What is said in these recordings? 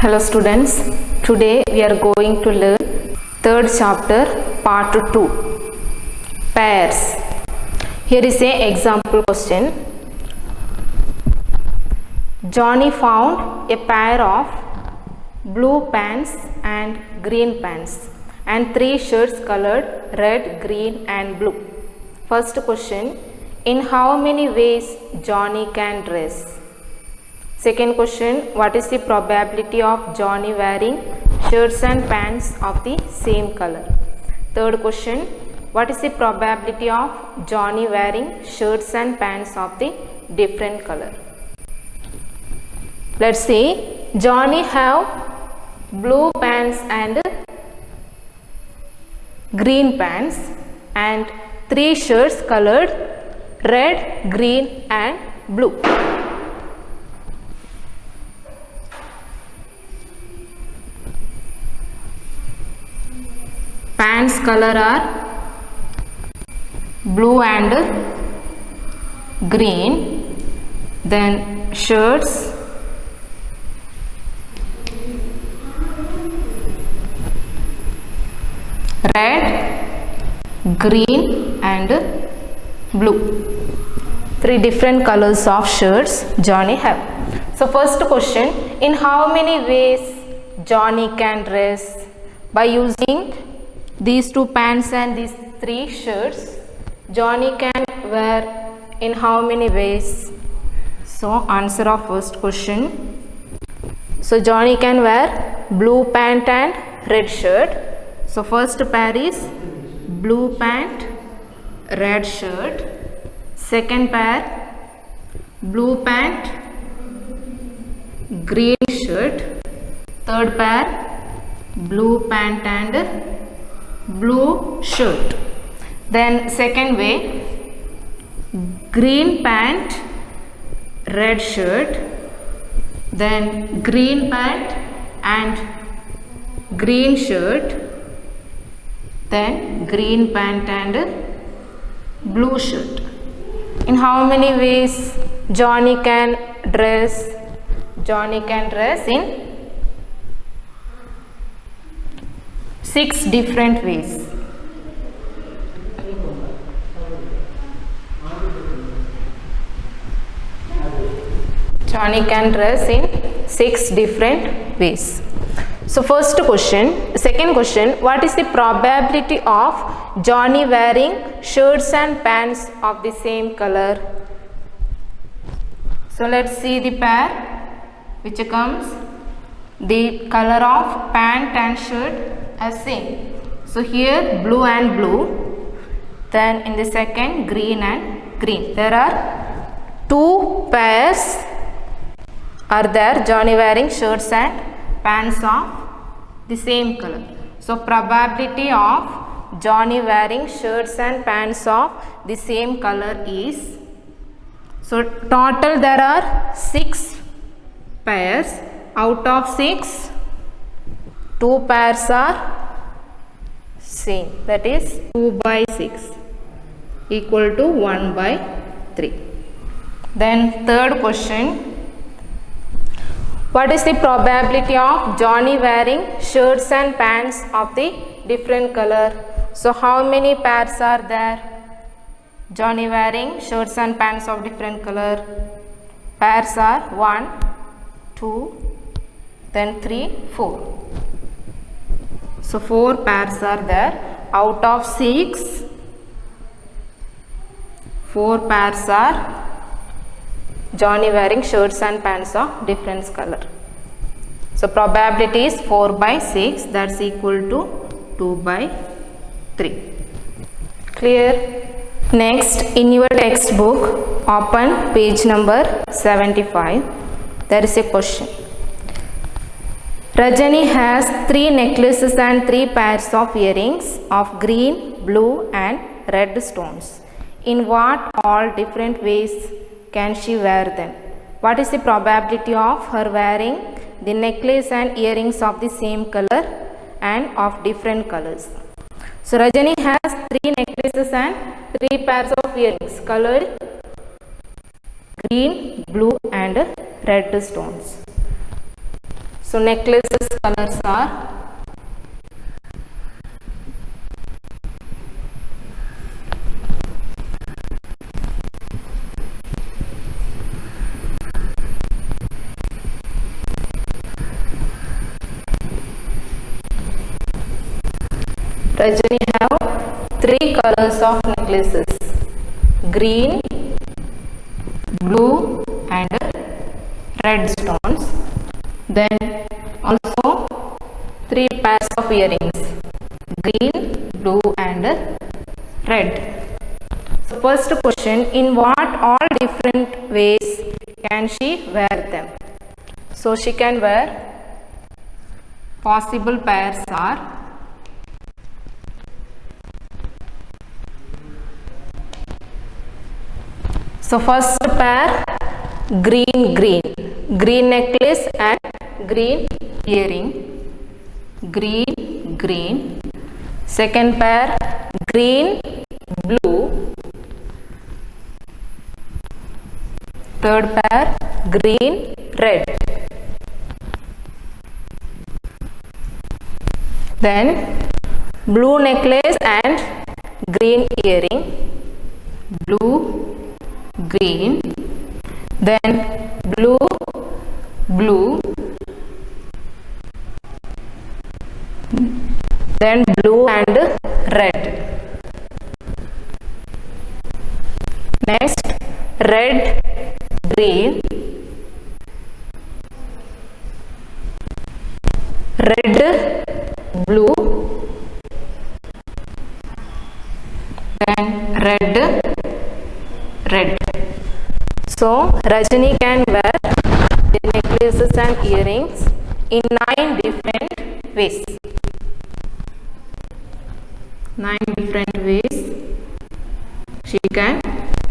Hello students, today we are going to learn third chapter part 2 pairs. Here is an example question. Johnny found a pair of blue pants and green pants and 3 shirts colored red, green and blue. First question, in how many ways Johnny can dress? Second question, what is the probability of Johnny wearing shirts and pants of the same color? Third question, what is the probability of Johnny wearing shirts and pants of the different color? Let's see, Johnny have blue pants and green pants and 3 shirts colored red, green and blue. Pants color are blue and green, then shirts red, green and blue. 3 different colors of shirts Johnny have. So first question, in how many ways Johnny can dress? By using these 2 pants and these 3 shirts, Johnny can wear in how many ways? So answer of first question. So Johnny can wear blue pant and red shirt. So first pair is blue pant, red shirt. Second pair blue pant, green shirt. Third pair blue pant and blue shirt. Then second way, green pant, red shirt, then green pant and green shirt, then green pant and blue shirt. In how many ways Johnny can dress? Johnny can dress in 6 different ways. Johnny can dress in 6 different ways. So first question, second question, what is the probability of Johnny wearing shirts and pants of the same color? So let's see the pair which comes. The color of pant and shirt as same. So here blue and blue, then in the second green and green. There are 2 pairs are there, Johnny wearing shirts and pants of the same color. So probability of Johnny wearing shirts and pants of the same color is, so total there are 6 pairs. Out of 6, 2 pairs are same, that is 2 by 6 equal to 1 by 3. Then third question, what is the probability of Johnny wearing shirts and pants of the different color? So how many pairs are there? Johnny wearing shirts and pants of different color. Pairs are 1, 2, then 3, 4. So 4 pairs are there. Out of 6, 4 pairs are Johnny wearing shirts and pants of different color. So probability is 4 by 6, that's equal to 2 by 3. Clear? Next, in your textbook, open page number 75. There is a question. Rajani has 3 necklaces and 3 pairs of earrings of green, blue and red stones. In what all different ways can she wear them? What is the probability of her wearing the necklace and earrings of the same color and of different colors? So Rajani has 3 necklaces and 3 pairs of earrings colored green, blue and red stones. So necklaces colors are Rajani have 3 colors of necklaces: green, blue and red stones. Then also 3 pairs of earrings: green, blue and red. So first question, in what all different ways can she wear them? So she can wear, possible pairs are so first pair green necklace and green earring, green. Second pair green blue. Third pair green red. Then blue necklace and green earring, blue green. Then blue then blue and red. Next red green, red blue, then red. So Rajani can wear the necklaces and earrings in 9 different ways. 9 different ways she can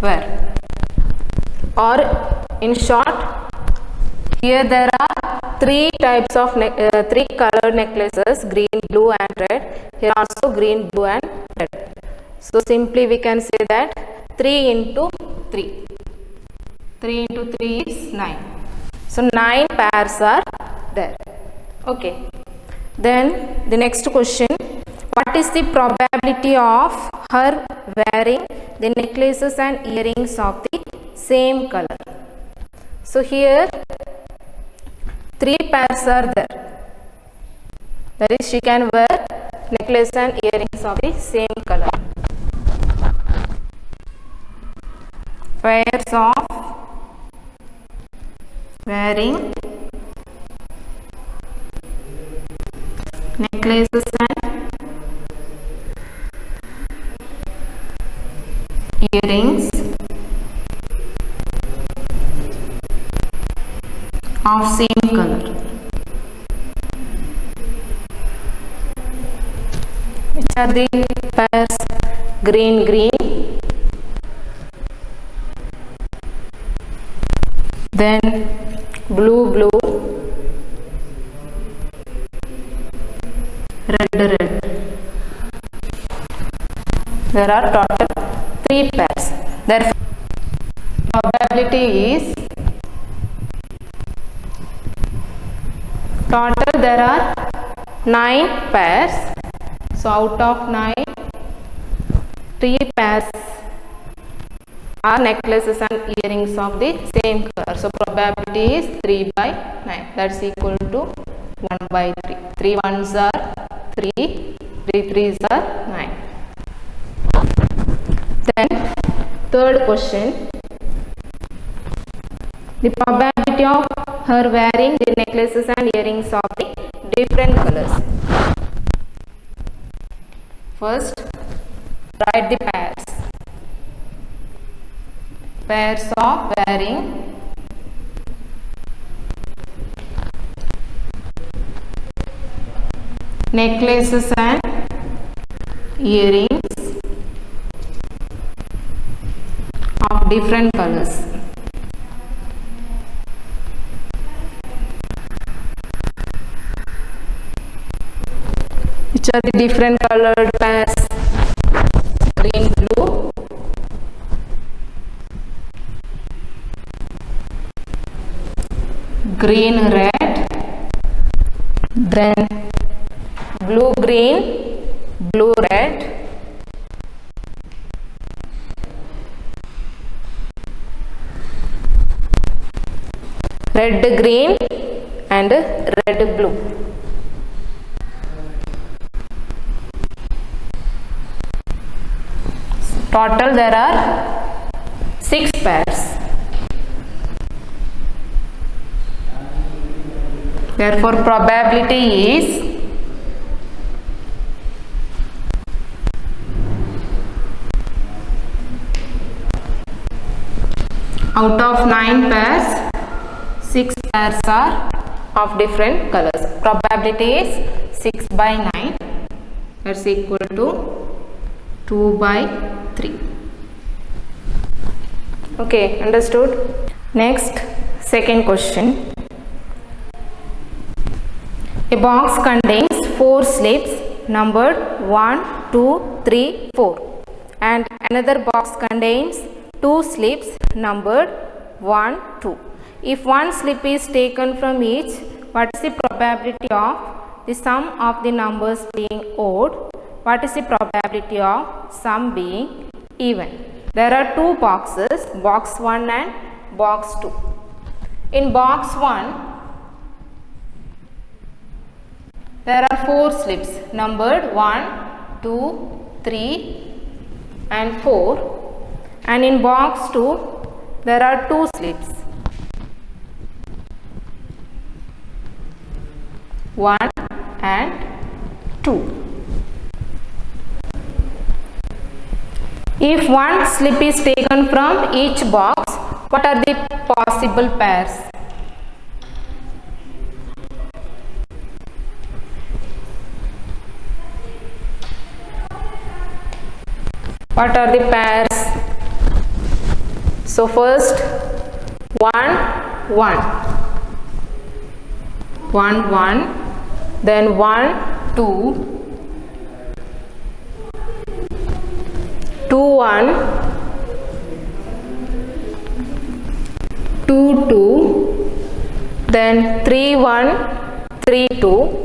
wear. Or in short, here there are 3 types of 3 colored necklaces: green, blue and red. Here also green, blue and red. So simply we can say that 3 into 3. 3 into 3 is 9. So 9 pairs are there. Okay. Then the next question, what is the probability of her wearing the necklaces and earrings of the same color? So here 3 pairs are there. That is, she can wear necklace and earrings of the same color. Pairs of wearing necklaces and earrings of same color. Which are the pairs? Green, then blue, red. There are total 3 pairs. Therefore, probability is total there are 9 pairs. So out of 9, 3 pairs are necklaces and earrings of the same color. So probability is 3 by 9. That's equal to 1 by 3. 3 ones are 3, 3 threes are 9. Then third question, the probability of her wearing the necklaces and earrings of the different colors. First, write the pairs. Pairs of wearing necklaces and earrings of different colors. Which are the different colored pairs? Green, blue, green, red, then blue green, blue red, red green and red blue. Total there are 6 pairs. Therefore probability is out of 9 pairs, 6 pairs are of different colors. Probability is 6 by 9, that's equal to 2 by 3. Okay, understood? Next, second question. A box contains 4 slips numbered 1, 2, 3, 4 and another box contains 2 slips numbered 1, 2. If one slip is taken from each, what is the probability of the sum of the numbers being odd? What is the probability of sum being even? There are 2 boxes, box 1 and box 2. In box 1, there are 4 slips numbered 1, 2, 3 and 4, and in box 2 there are 2 slips 1 and 2. If one slip is taken from each box, what are the possible pairs? What are the pairs? So first 1, 1, 1, 1, then 1, 2, 2, 1, 2, 2, then 3, 1, 3, 2,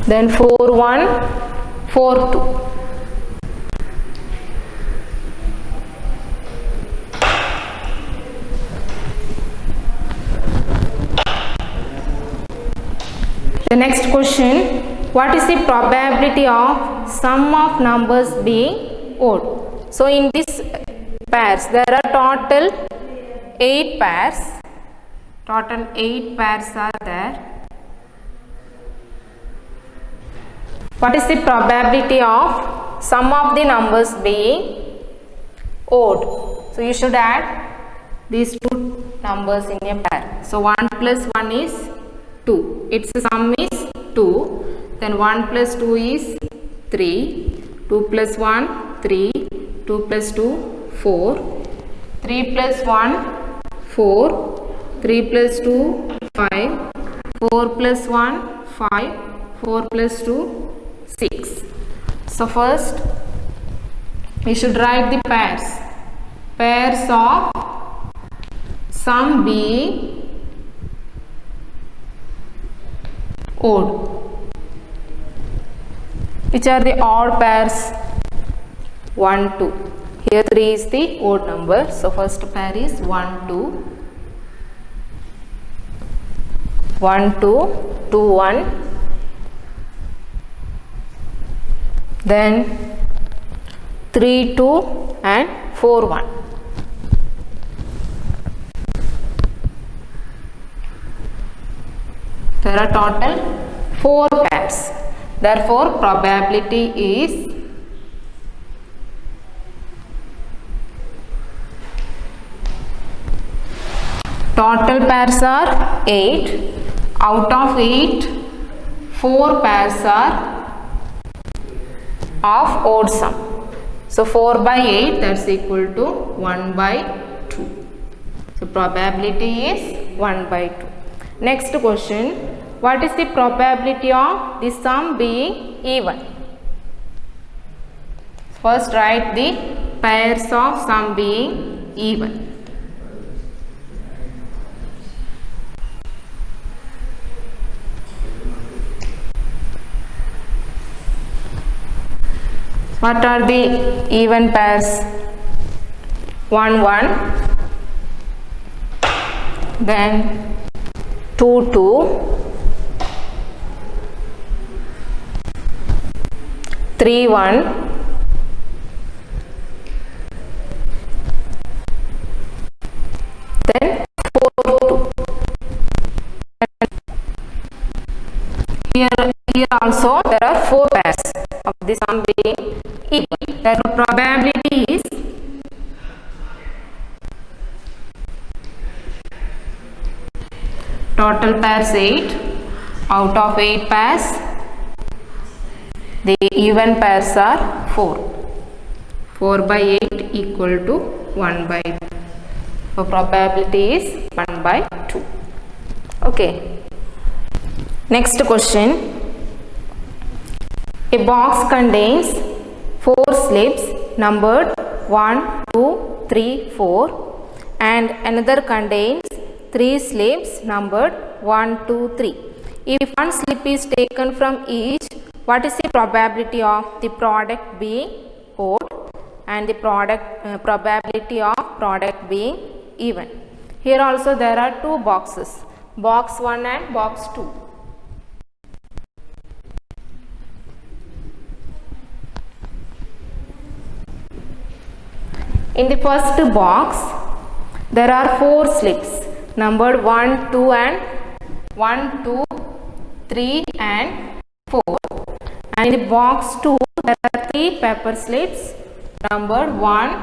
then 4, 1, 4, 2. The next question, what is the probability of sum of numbers being odd? So in these pairs, there are total 8 pairs. Total 8 pairs are there. What is the probability of sum of the numbers being odd? So you should add these 2 numbers in a pair. So 1 plus 1 is 2. Its sum is 2. Then 1 plus 2 is 3. 2 plus 1, 3. 2 plus 2, 4. 3 plus 1, 4. 3 plus 2, 5. 4 plus 1, 5. 4 plus 2, 6. So first we should write the pairs. Pairs of sum being odd. Which are the odd pairs? 1, 2. Here 3 is the odd number. So first pair is 1, 2. 1, 2, 2, 1. Then 3, 2 and 4, 1. There are total 4 pairs. Therefore, probability is total pairs are 8. Out of 8, 4 pairs are of odd sum. So 4 by 8, that's equal to 1 by 2. So probability is 1 by 2. Next question, what is the probability of the sum being even? First write the pairs of sum being even. What are the even pairs? 1 1, then 2 2, 3 1, then 4 2. Here also there are 4 pairs of the sum being equal. Therefore probability is total pairs 8. Out of 8 pairs, the even pairs are 4. 4 by 8 equal to 1 by 2. So probability is 1 by 2. Okay. Next question. A box contains 4 slips numbered 1, 2, 3, 4 and another contains 3 slips numbered 1, 2, 3. If one slip is taken from each, what is the probability of the product being odd and the probability of product being even? Here also there are 2 boxes, box 1 and box 2. In the first box, there are 4 slips numbered 1, 2 and 1, 2, 3 and 4. And in the box 2, there are 3 paper slips numbered 1,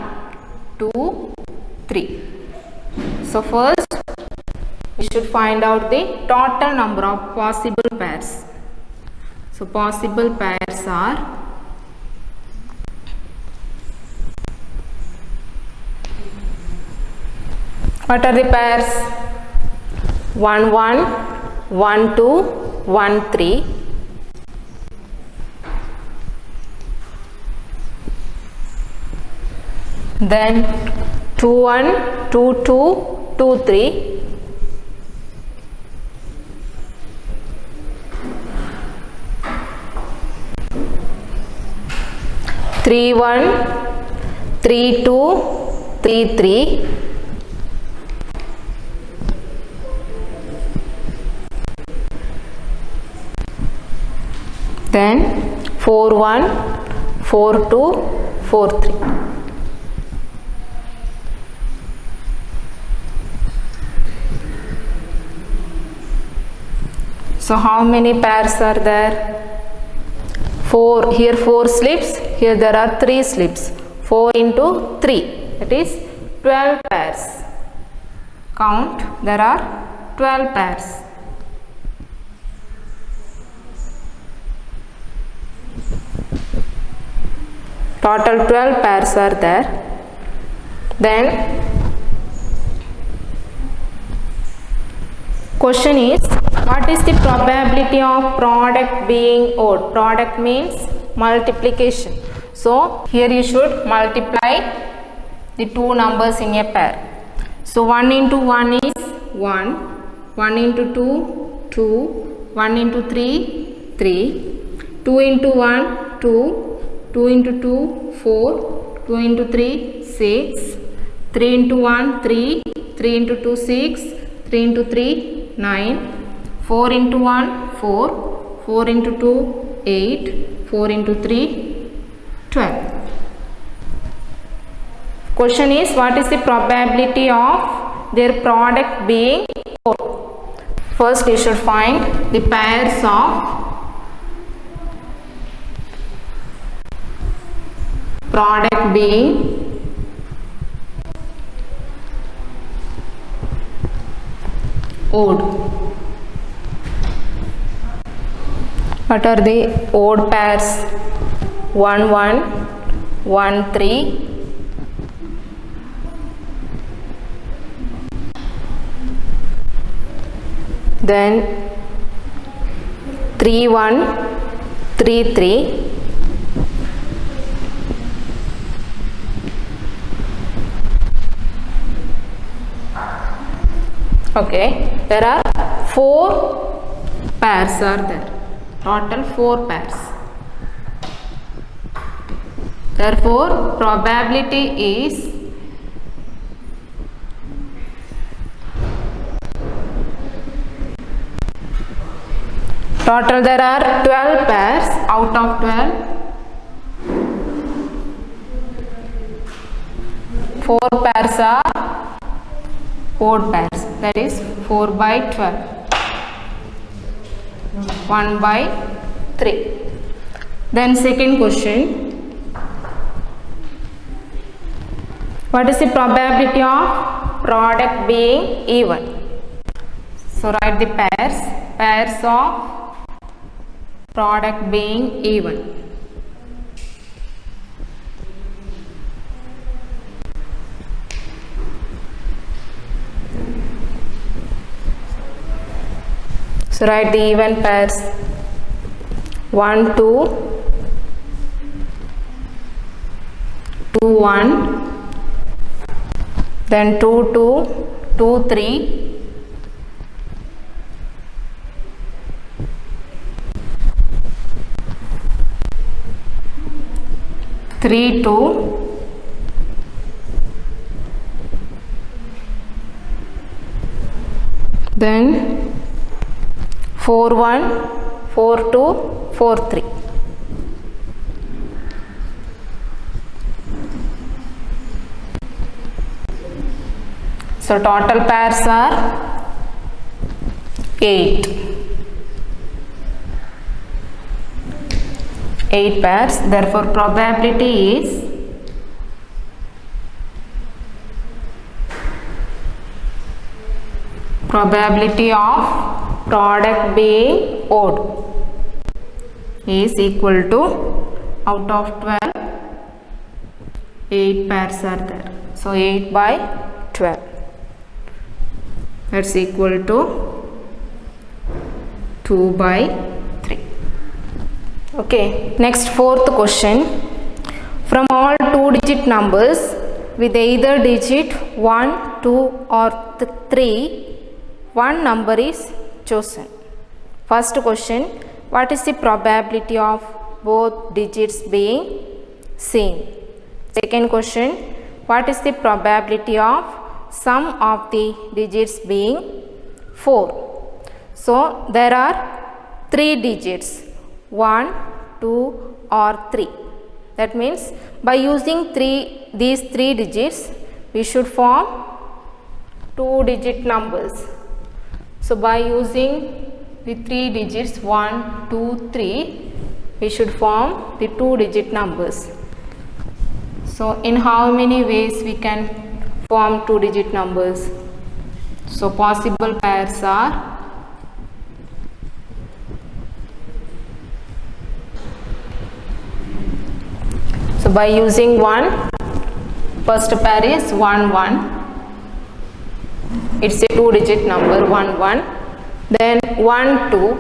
2, 3. So first, we should find out the total number of possible pairs. So possible pairs are what are the pairs? 1 1, 1 2, 1 3. Then 2 1, 2 2, 2 3. 3 1, 3 2, 3 3. Then 4 1, 4 2, 4 3. So how many pairs are there? 4. Here 4 slips, here there are 3 slips. 4 into 3, that is 12 pairs. Count, there are 12 pairs. Total 12 pairs are there. Then question is, what is the probability of product being odd? Product means multiplication. So here you should multiply the 2 numbers in a pair. So 1 into 1 is 1, 1 into 2, 2, 1 into 3, 3, 2 into 1, 2, 2 into 2, 4, 2 into 3, 6, 3 into 1, 3, 3 into 2, 6, 3 into 3, 9, 4 into 1, 4, 4 into 2, 8, 4 into 3, 12. Question is, what is the probability of their product being odd? First you should find the pairs of product being odd. What are the odd pairs? 1 1, 1 3, then 3 1, 3 3, okay, there are 4 pairs are there, total 4 pairs. Therefore, probability is total there are 12 pairs. Out of 12, 4 pairs are odd pairs, that is 4 by 12, 1 by 3. Then second question, what is the probability of product being even? So write the pairs of product being even. So write the even pairs 1 2, 2 1, then 2 2, 2 3, 3 2, then 4 1, 4 2, 4 3. So total pairs are 8. 8 pairs. Therefore, probability is probability of product being odd is equal to, out of 12, 8 pairs are there. So 8 by 12, that's equal to 2 by 3. Okay, next fourth question. From all 2-digit numbers with either digit 1, 2 or 3, one number is chosen. First question, what is the probability of both digits being same? Second question, what is the probability of sum of the digits being 4? So there are 3 digits, 1, 2 or 3. That means by using these 3 digits we should form 2-digit numbers. So by using the 3 digits 1, 2, 3, we should form the 2-digit numbers. So in how many ways we can form 2-digit numbers? So possible pairs are by using 1, first pair is 1 1, it's a 2-digit number 1 1, then 1 2,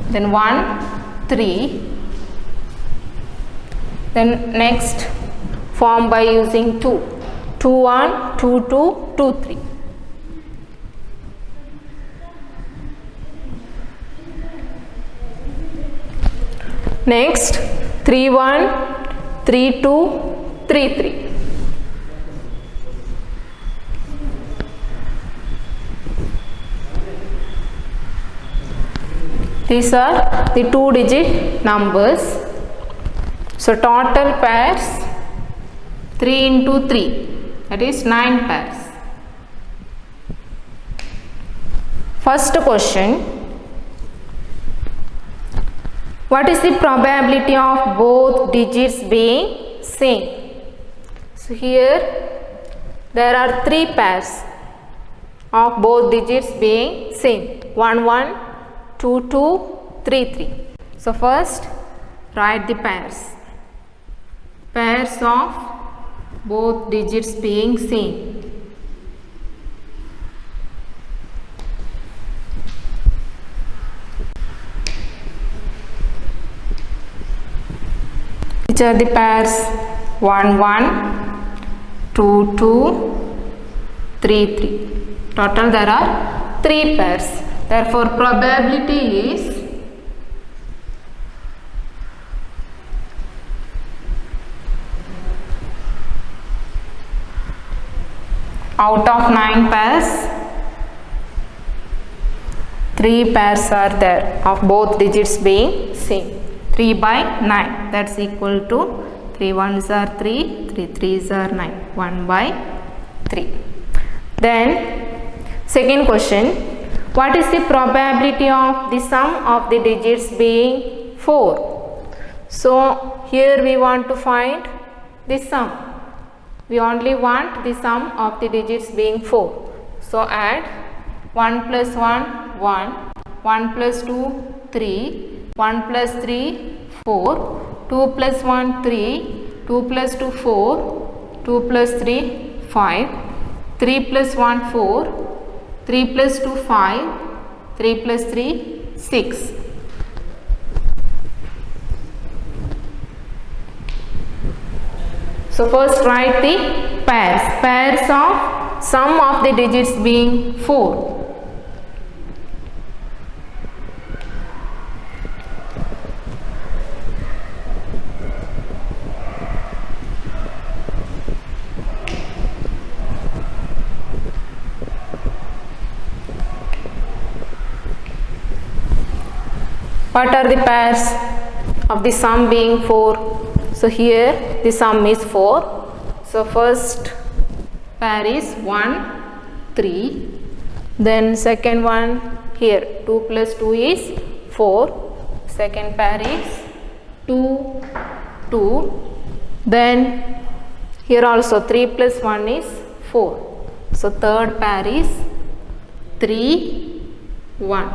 then 1 3, then next form by using 2 2 1, 2 2, 2 3. Next 3 1, 3 2, 3 3. These are the 2-digit numbers. So total pairs 3 into 3, that is 9 pairs. First question, what is the probability of both digits being same? So here there are 3 pairs of both digits being same, 1 1, 2 2, 3 3. So first write the pairs of both digits being same. Which are the pairs? 1 1, 2 2, 3 3. Total there are 3 pairs. Therefore probability is Out of 9 pairs, 3 pairs are there of both digits being same. 3 by 9, that's equal to 3 ones are 3, 3 threes are 9, 1 by 3. Then second question, what is the probability of the sum of the digits being 4? So here we want to find the sum. We only want the sum of the digits being 4. So add 1 plus 1, 1, 1 plus 2, 3, 1 plus 3, 4, 2 plus 1, 3, 2 plus 2, 4, 2 plus 3, 5, 3 plus 1, 4, 3 plus 2, 5, 3 plus 3, 6. So first write the pairs. Pairs of sum of the digits being 4. What are the pairs of the sum being 4? So here the sum is 4. So first pair is 1, 3. Then second one here 2 plus 2 is 4. Second pair is 2, 2. Then here also 3 plus 1 is 4. So third pair is 3, 1.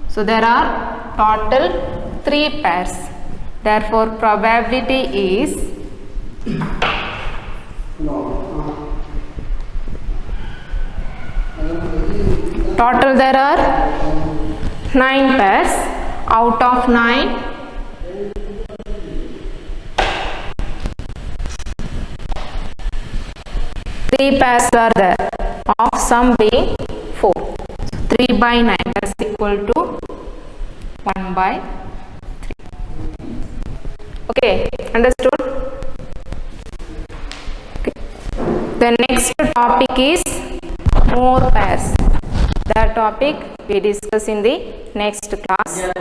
So there are total 3 pairs. Therefore probability is total there are 9 pairs. Out of 9, three pairs are there of sum being 4. So 3 by 9 is equal to 1 by 3. Okay, understood? Okay. The next topic is more pairs. That topic we discuss in the next class.